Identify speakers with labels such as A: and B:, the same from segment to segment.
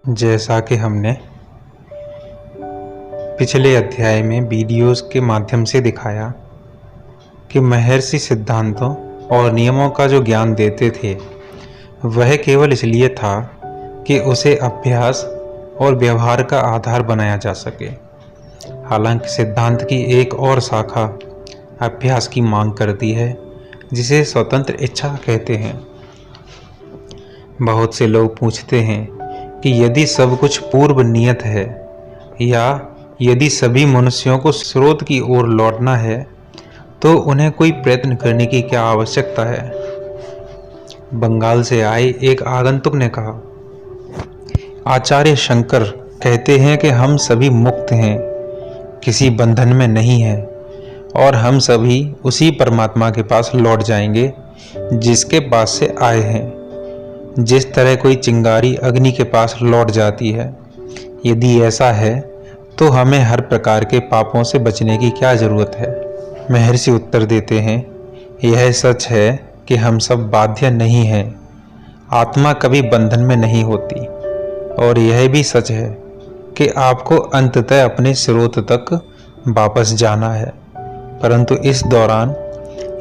A: जैसा कि हमने पिछले अध्याय में वीडियोस के माध्यम से दिखाया कि महर्षि सिद्धांतों और नियमों का जो ज्ञान देते थे वह केवल इसलिए था कि उसे अभ्यास और व्यवहार का आधार बनाया जा सके। हालांकि सिद्धांत की एक और शाखा अभ्यास की मांग करती है, जिसे स्वतंत्र इच्छा कहते हैं। बहुत से लोग पूछते हैं कि यदि सब कुछ पूर्व नियत है या यदि सभी मनुष्यों को स्रोत की ओर लौटना है तो उन्हें कोई प्रयत्न करने की क्या आवश्यकता है। बंगाल से आए एक आगंतुक ने कहा, आचार्य शंकर कहते हैं कि हम सभी मुक्त हैं, किसी बंधन में नहीं हैं और हम सभी उसी परमात्मा के पास लौट जाएंगे जिसके पास से आए हैं। जिस तरह कोई चिंगारी अग्नि के पास लौट जाती है, यदि ऐसा है तो हमें हर प्रकार के पापों से बचने की क्या जरूरत है। महर्षि उत्तर देते हैं, यह सच है कि हम सब बाध्य नहीं हैं, आत्मा कभी बंधन में नहीं होती, और यह भी सच है कि आपको अंततः अपने स्रोत तक वापस जाना है। परंतु इस दौरान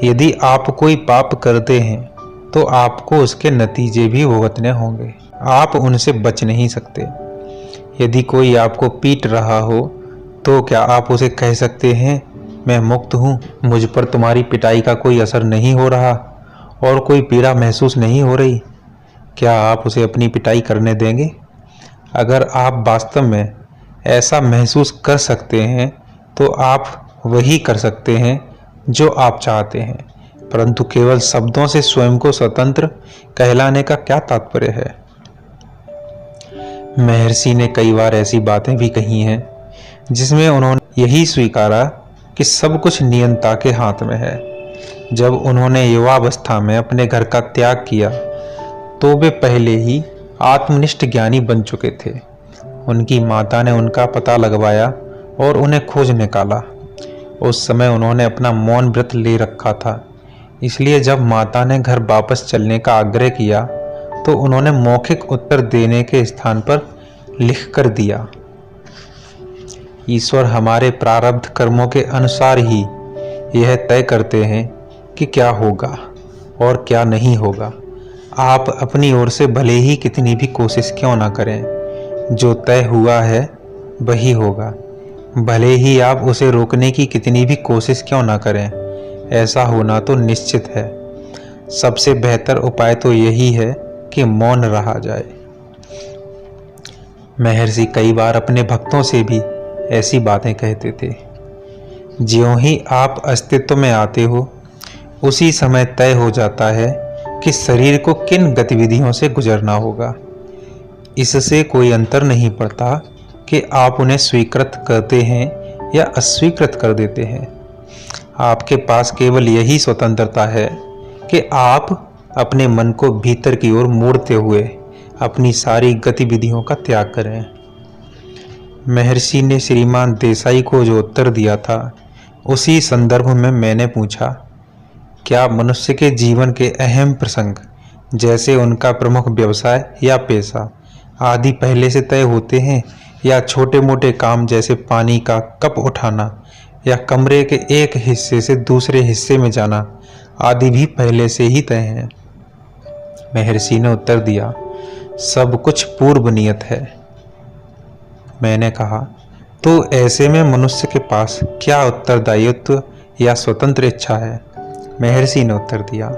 A: यदि आप कोई पाप करते हैं तो आपको उसके नतीजे भी भुगतने होंगे, आप उनसे बच नहीं सकते। यदि कोई आपको पीट रहा हो तो क्या आप उसे कह सकते हैं, मैं मुक्त हूँ, मुझ पर तुम्हारी पिटाई का कोई असर नहीं हो रहा और कोई पीड़ा महसूस नहीं हो रही? क्या आप उसे अपनी पिटाई करने देंगे? अगर आप वास्तव में ऐसा महसूस कर सकते हैं तो आप वही कर सकते हैं जो आप चाहते हैं, परंतु केवल शब्दों से स्वयं को स्वतंत्र कहलाने का क्या तात्पर्य है। महर्षि ने कई बार ऐसी बातें भी कही हैं जिसमें उन्होंने यही स्वीकारा कि सब कुछ नियंता के हाथ में है। जब उन्होंने युवावस्था में अपने घर का त्याग किया तो वे पहले ही आत्मनिष्ठ ज्ञानी बन चुके थे। उनकी माता ने उनका पता लगवाया और उन्हें खोज निकाला। उस समय उन्होंने अपना मौन व्रत ले रखा था, इसलिए जब माता ने घर वापस चलने का आग्रह किया तो उन्होंने मौखिक उत्तर देने के स्थान पर लिख कर दिया, ईश्वर हमारे प्रारब्ध कर्मों के अनुसार ही यह तय करते हैं कि क्या होगा और क्या नहीं होगा। आप अपनी ओर से भले ही कितनी भी कोशिश क्यों ना करें, जो तय हुआ है वही होगा। भले ही आप उसे रोकने की कितनी भी कोशिश क्यों ना करें, ऐसा होना तो निश्चित है। सबसे बेहतर उपाय तो यही है कि मौन रहा जाए। महर्षि कई बार अपने भक्तों से भी ऐसी बातें कहते थे। ज्यों ही आप अस्तित्व में आते हो उसी समय तय हो जाता है कि शरीर को किन गतिविधियों से गुजरना होगा। इससे कोई अंतर नहीं पड़ता कि आप उन्हें स्वीकृत करते हैं या अस्वीकृत कर देते हैं। आपके पास केवल यही स्वतंत्रता है कि आप अपने मन को भीतर की ओर मोड़ते हुए अपनी सारी गतिविधियों का त्याग करें। महर्षि ने श्रीमान देसाई को जो उत्तर दिया था उसी संदर्भ में मैंने पूछा, क्या मनुष्य के जीवन के अहम प्रसंग जैसे उनका प्रमुख व्यवसाय या पेशा आदि पहले से तय होते हैं या छोटे मोटे काम जैसे पानी का कप उठाना या कमरे के एक हिस्से से दूसरे हिस्से में जाना आदि भी पहले से ही तय हैं? महर्षि ने उत्तर दिया, सब कुछ पूर्व नियत है। मैंने कहा, तो ऐसे में मनुष्य के पास क्या उत्तरदायित्व या स्वतंत्र इच्छा है? महर्षि ने उत्तर दिया,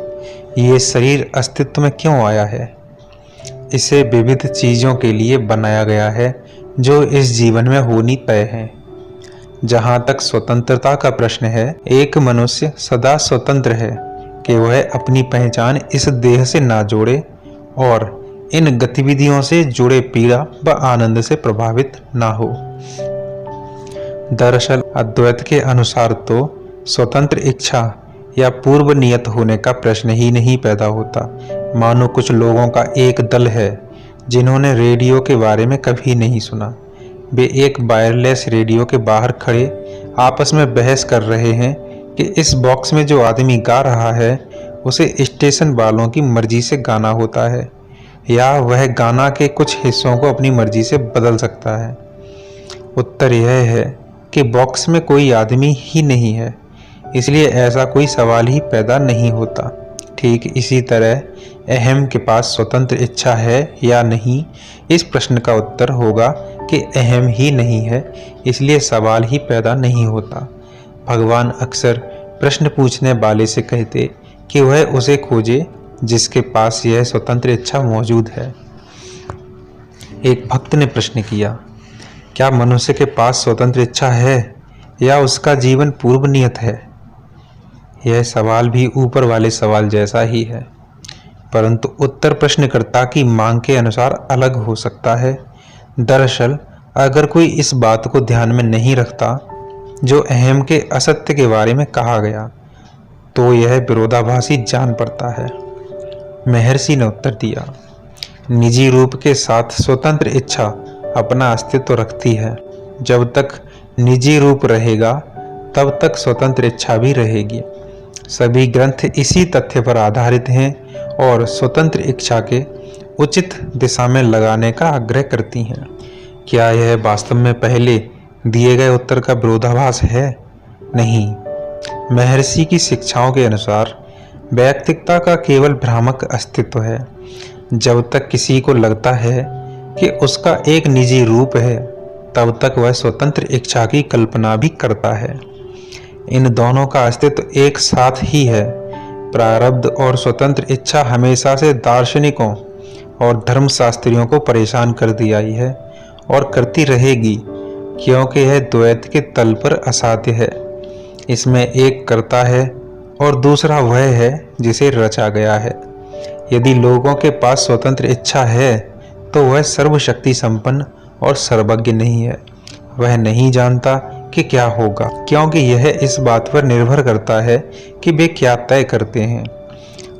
A: ये शरीर अस्तित्व में क्यों आया है? इसे विविध चीजों के लिए बनाया गया है जो इस जीवन में होनी तय है। जहाँ तक स्वतंत्रता का प्रश्न है, एक मनुष्य सदा स्वतंत्र है कि वह अपनी पहचान इस देह से ना जोड़े और इन गतिविधियों से जुड़े पीड़ा व आनंद से प्रभावित ना हो। दरअसल अद्वैत के अनुसार तो स्वतंत्र इच्छा या पूर्व नियत होने का प्रश्न ही नहीं पैदा होता। मानो कुछ लोगों का एक दल है जिन्होंने रेडियो के बारे में कभी नहीं सुना। वे एक वायरलेस रेडियो के बाहर खड़े आपस में बहस कर रहे हैं कि इस बॉक्स में जो आदमी गा रहा है उसे स्टेशन वालों की मर्जी से गाना होता है या वह गाना के कुछ हिस्सों को अपनी मर्जी से बदल सकता है? उत्तर यह है कि बॉक्स में कोई आदमी ही नहीं है, इसलिए ऐसा कोई सवाल ही पैदा नहीं होता। ठीक इसी तरह अहम के पास स्वतंत्र इच्छा है या नहीं, इस प्रश्न का उत्तर होगा कि अहम ही नहीं है, इसलिए सवाल ही पैदा नहीं होता। भगवान अक्सर प्रश्न पूछने वाले से कहते कि वह उसे खोजे जिसके पास यह स्वतंत्र इच्छा मौजूद है। एक भक्त ने प्रश्न किया, क्या मनुष्य के पास स्वतंत्र इच्छा है या उसका जीवन पूर्व नियत है? यह सवाल भी ऊपर वाले सवाल जैसा ही है, परंतु उत्तर प्रश्नकर्ता की मांग के अनुसार अलग हो सकता है। दरअसल अगर कोई इस बात को ध्यान में नहीं रखता जो अहम के असत्य के बारे में कहा गया, तो यह विरोधाभासी जान पड़ता है। महर्षि ने उत्तर दिया, निजी रूप के साथ स्वतंत्र इच्छा अपना अस्तित्व रखती है। जब तक निजी रूप रहेगा तब तक स्वतंत्र इच्छा भी रहेगी। सभी ग्रंथ इसी तथ्य पर आधारित हैं और स्वतंत्र इच्छा के उचित दिशा में लगाने का आग्रह करती हैं। क्या यह वास्तव में पहले दिए गए उत्तर का विरोधाभास है? नहीं। महर्षि की शिक्षाओं के अनुसार वैयक्तिकता का केवल भ्रामक अस्तित्व है। जब तक किसी को लगता है कि उसका एक निजी रूप है, तब तक वह स्वतंत्र इच्छा की कल्पना भी करता है। इन दोनों का अस्तित्व एक साथ ही है। प्रारब्ध और स्वतंत्र इच्छा हमेशा से दार्शनिकों और धर्मशास्त्रियों को परेशान कर दिया ही है और करती रहेगी, क्योंकि यह द्वैत के तल पर असाध्य है। इसमें एक कर्ता है और दूसरा वह है जिसे रचा गया है। यदि लोगों के पास स्वतंत्र इच्छा है तो वह सर्वशक्ति संपन्न और सर्वज्ञ नहीं है। वह नहीं जानता कि क्या होगा, क्योंकि यह इस बात पर निर्भर करता है कि वे क्या तय करते हैं,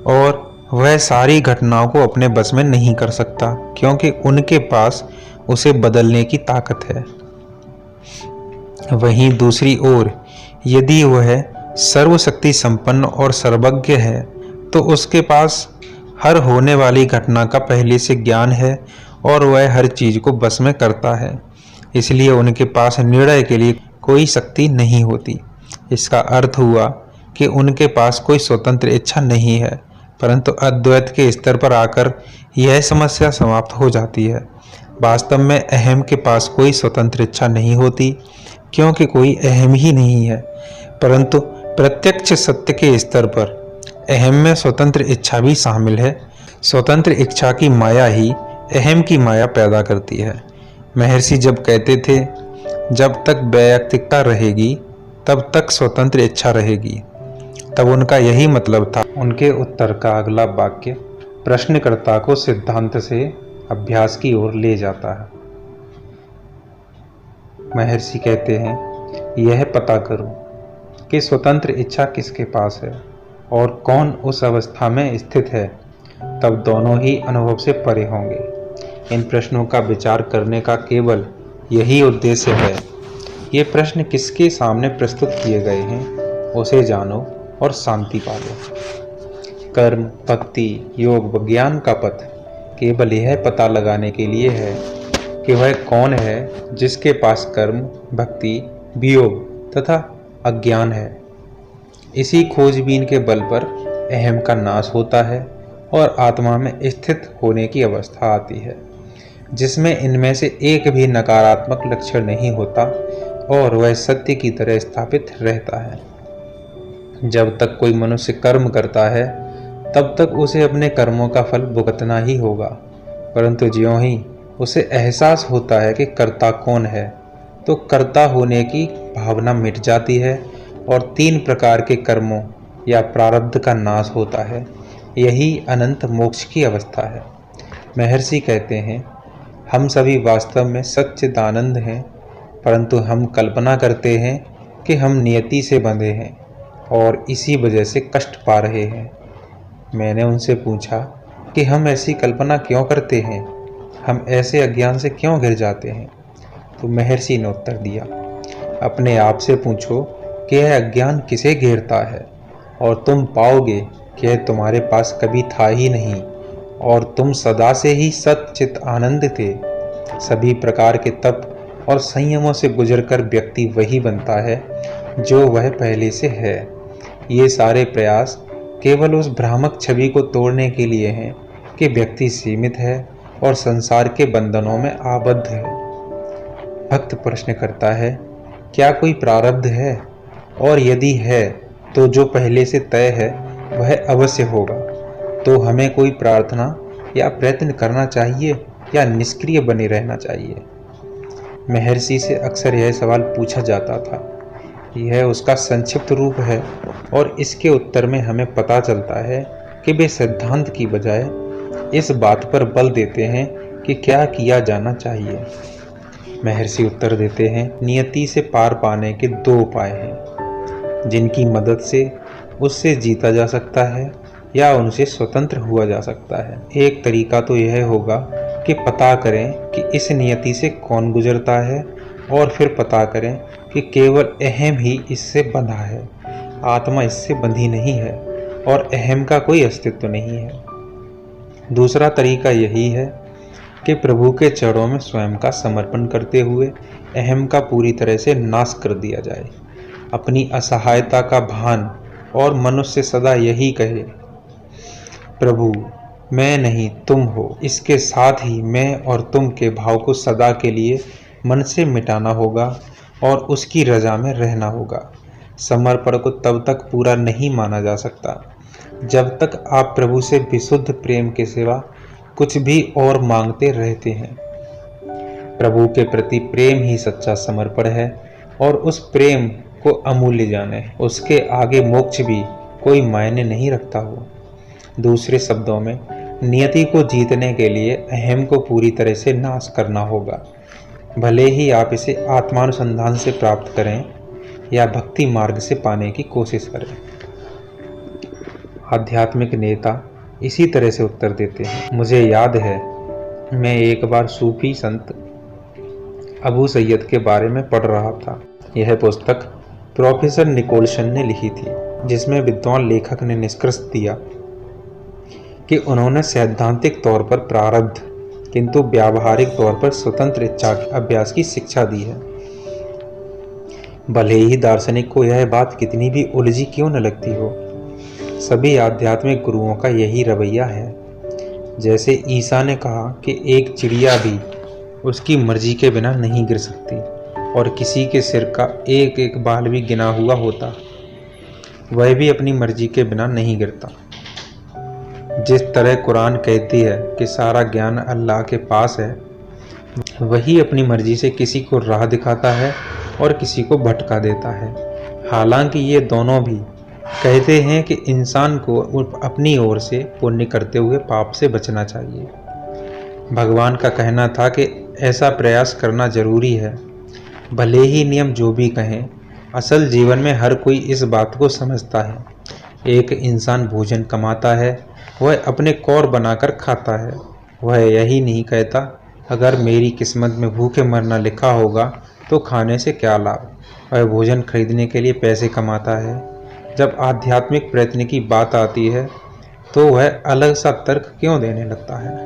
A: और वह सारी घटनाओं को अपने बस में नहीं कर सकता, क्योंकि उनके पास उसे बदलने की ताकत है। वहीं दूसरी ओर यदि वह सर्वशक्ति संपन्न और सर्वज्ञ है तो उसके पास हर होने वाली घटना का पहले से ज्ञान है और वह हर चीज को बस में करता है। इसलिए उनके पास निर्णय के लिए कोई शक्ति नहीं होती। इसका अर्थ हुआ कि उनके पास कोई स्वतंत्र इच्छा नहीं है, परंतु अद्वैत के स्तर पर आकर यह समस्या समाप्त हो जाती है। वास्तव में अहम के पास कोई स्वतंत्र इच्छा नहीं होती, क्योंकि कोई अहम ही नहीं है, परंतु प्रत्यक्ष सत्य के स्तर पर अहम में स्वतंत्र इच्छा भी शामिल है। स्वतंत्र इच्छा की माया ही अहम की माया पैदा करती है। महर्षि जब कहते थे जब तक वैयक्तिकता रहेगी तब तक स्वतंत्र इच्छा रहेगी, तब उनका यही मतलब था। उनके उत्तर का अगला वाक्य प्रश्नकर्ता को सिद्धांत से अभ्यास की ओर ले जाता है। महर्षि कहते हैं, यह पता करो कि स्वतंत्र इच्छा किसके पास है और कौन उस अवस्था में स्थित है, तब दोनों ही अनुभव से परे होंगे। इन प्रश्नों का विचार करने का केवल यही उद्देश्य है। ये प्रश्न किसके सामने प्रस्तुत किए गए हैं उसे जानो और शांति पालो। कर्म, भक्ति, योग, विज्ञान का पथ केवल यह पता लगाने के लिए है कि वह कौन है जिसके पास कर्म, भक्ति, वियोग तथा अज्ञान है। इसी खोजबीन के बल पर अहम का नाश होता है और आत्मा में स्थित होने की अवस्था आती है, जिसमें इनमें से एक भी नकारात्मक लक्षण नहीं होता और वह सत्य की तरह स्थापित रहता है। जब तक कोई मनुष्य कर्म करता है तब तक उसे अपने कर्मों का फल भुगतना ही होगा, परंतु ज्यों ही उसे एहसास होता है कि कर्ता कौन है, तो कर्ता होने की भावना मिट जाती है और 3 प्रकार के कर्मों या प्रारब्ध का नाश होता है। यही अनंत मोक्ष की अवस्था है। महर्षि कहते हैं, हम सभी वास्तव में सच्चिदानंद हैं, परंतु हम कल्पना करते हैं कि हम नियति से बंधे हैं और इसी वजह से कष्ट पा रहे हैं। मैंने उनसे पूछा कि हम ऐसी कल्पना क्यों करते हैं, हम ऐसे अज्ञान से क्यों घिर जाते हैं? तो महर्षि ने उत्तर दिया, अपने आप से पूछो कि यह अज्ञान किसे घेरता है और तुम पाओगे कि यह तुम्हारे पास कभी था ही नहीं और तुम सदा से ही सच्चित आनंद थे। सभी प्रकार के तप और संयमों से गुजरकर व्यक्ति वही बनता है जो वह पहले से है। ये सारे प्रयास केवल उस भ्रामक छवि को तोड़ने के लिए हैं कि व्यक्ति सीमित है और संसार के बंधनों में आबद्ध है। भक्त प्रश्न करता है, क्या कोई प्रारब्ध है? और यदि है तो जो पहले से तय है वह अवश्य होगा। तो हमें कोई प्रार्थना या प्रयत्न करना चाहिए या निष्क्रिय बने रहना चाहिए? महर्षि से अक्सर यह सवाल पूछा जाता था। यह उसका संक्षिप्त रूप है और इसके उत्तर में हमें पता चलता है कि वे सिद्धांत की बजाय इस बात पर बल देते हैं कि क्या किया जाना चाहिए। महर्षि उत्तर देते हैं, नियति से पार पाने के दो उपाय हैं जिनकी मदद से उससे जीता जा सकता है या उनसे स्वतंत्र हुआ जा सकता है। एक तरीका तो यह होगा कि पता करें कि इस नियति से कौन गुजरता है और फिर पता करें कि केवल अहम ही इससे बंधा है, आत्मा इससे बंधी नहीं है और अहम का कोई अस्तित्व नहीं है। दूसरा तरीका यही है कि प्रभु के चरणों में स्वयं का समर्पण करते हुए अहम का पूरी तरह से नाश कर दिया जाए। अपनी असहायता का भान और मनुष्य सदा यही कहे, प्रभु मैं नहीं तुम हो। इसके साथ ही मैं और तुम के भाव को सदा के लिए मन से मिटाना होगा और उसकी रजा में रहना होगा। समर्पण को तब तक पूरा नहीं माना जा सकता जब तक आप प्रभु से विशुद्ध प्रेम के सिवा कुछ भी और मांगते रहते हैं। प्रभु के प्रति प्रेम ही सच्चा समर्पण है और उस प्रेम को अमूल्य जाने। उसके आगे मोक्ष भी कोई मायने नहीं रखता हो। दूसरे शब्दों में, नियति को जीतने के लिए अहम को पूरी तरह से नाश करना होगा, भले ही आप इसे आत्मानुसंधान से प्राप्त करें या भक्ति मार्ग से पाने की कोशिश करें। आध्यात्मिक नेता इसी तरह से उत्तर देते हैं। मुझे याद है, मैं एक बार सूफी संत अबू सैयद के बारे में पढ़ रहा था। यह पुस्तक प्रोफेसर निकोलसन ने लिखी थी, जिसमें विद्वान लेखक ने निष्कर्ष दिया कि उन्होंने सैद्धांतिक तौर पर प्रारब्ध किंतु व्यावहारिक तौर पर स्वतंत्र इच्छा अभ्यास की शिक्षा दी है। भले ही दार्शनिक को यह बात कितनी भी उलझी क्यों न लगती हो, सभी आध्यात्मिक गुरुओं का यही रवैया है। जैसे ईसा ने कहा कि एक चिड़िया भी उसकी मर्जी के बिना नहीं गिर सकती और किसी के सिर का एक एक बाल भी गिना हुआ होता, वह भी अपनी मर्जी के बिना नहीं गिरता। जिस तरह कुरान कहती है कि सारा ज्ञान अल्लाह के पास है, वही अपनी मर्जी से किसी को राह दिखाता है और किसी को भटका देता है। हालांकि ये दोनों भी कहते हैं कि इंसान को अपनी ओर से पुण्य करते हुए पाप से बचना चाहिए। भगवान का कहना था कि ऐसा प्रयास करना जरूरी है। भले ही नियम जो भी कहें, असल जीवन में हर कोई इस बात को समझता है। एक इंसान भोजन कमाता है, वह अपने कौर बनाकर खाता है। वह यही नहीं कहता, अगर मेरी किस्मत में भूखे मरना लिखा होगा तो खाने से क्या लाभ। वह भोजन खरीदने के लिए पैसे कमाता है। जब आध्यात्मिक प्रयत्न की बात आती है तो वह अलग सा तर्क क्यों देने लगता है।